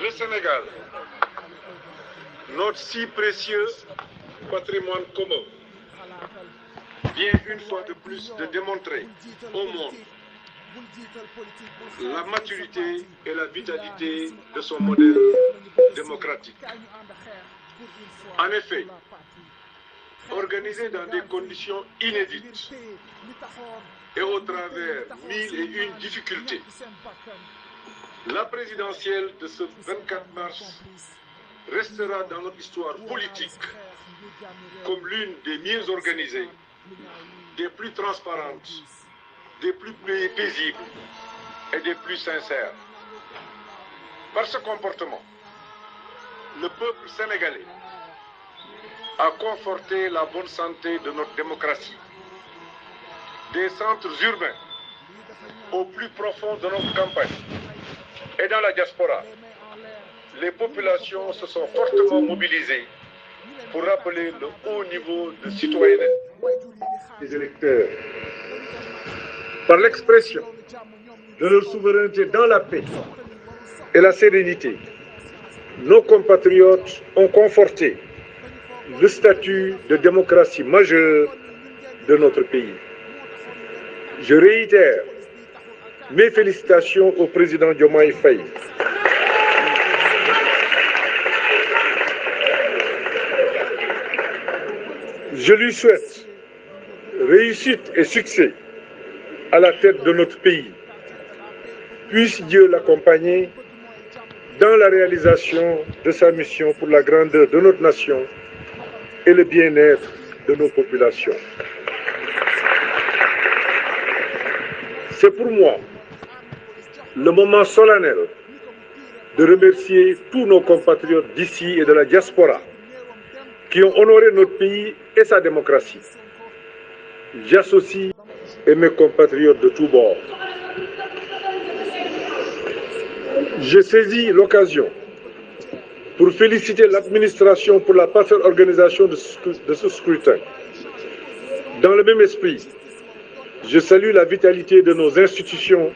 Le Sénégal, notre si précieux patrimoine commun, vient une fois de plus de démontrer au monde la maturité et la vitalité de son modèle démocratique. En effet, organisé dans des conditions inédites et au travers 1001 difficultés, la présidentielle de ce 24 mars restera dans notre histoire politique comme l'une des mieux organisées, des plus transparentes, des plus paisibles et des plus sincères. Par ce comportement, le peuple sénégalais a conforté la bonne santé de notre démocratie. Des centres urbains au plus profond de notre campagne et dans la diaspora, les populations se sont fortement mobilisées pour rappeler le haut niveau de citoyenneté des électeurs. Par l'expression de leur souveraineté dans la paix et la sérénité, nos compatriotes ont conforté le statut de démocratie majeure de notre pays. Je réitère mes félicitations au président Diomaye Faye. Je lui souhaite réussite et succès à la tête de notre pays. Puisse Dieu l'accompagner dans la réalisation de sa mission pour la grandeur de notre nation et le bien-être de nos populations. C'est pour moi le moment solennel de remercier tous nos compatriotes d'ici et de la diaspora qui ont honoré notre pays et sa démocratie. J'associe et mes compatriotes de tous bords. Je saisis l'occasion pour féliciter l'administration pour la parfaite organisation de ce scrutin. Dans le même esprit, je salue la vitalité de nos institutions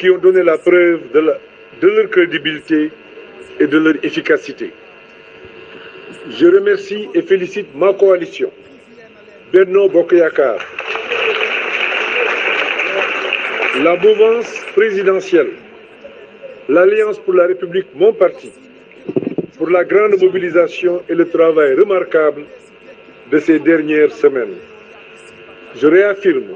qui ont donné la preuve de leur crédibilité et de leur efficacité. Je remercie et félicite ma coalition, Benno Bokk Yakaar, la mouvance présidentielle, l'Alliance pour la République, mon parti, pour la grande mobilisation et le travail remarquable de ces dernières semaines. Je réaffirme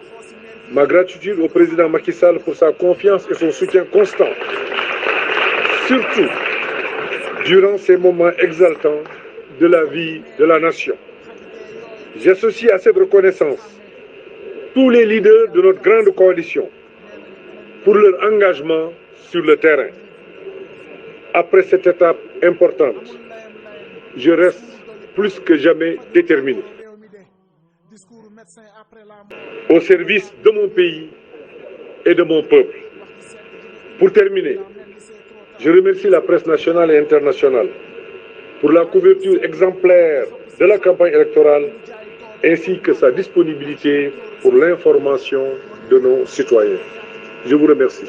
ma gratitude au président Macky Sall pour sa confiance et son soutien constant, surtout durant ces moments exaltants de la vie de la nation. J'associe à cette reconnaissance tous les leaders de notre grande coalition pour leur engagement sur le terrain. Après cette étape importante, je reste plus que jamais déterminé au service de mon pays et de mon peuple. Pour terminer, je remercie la presse nationale et internationale pour la couverture exemplaire de la campagne électorale ainsi que sa disponibilité pour l'information de nos citoyens. Je vous remercie.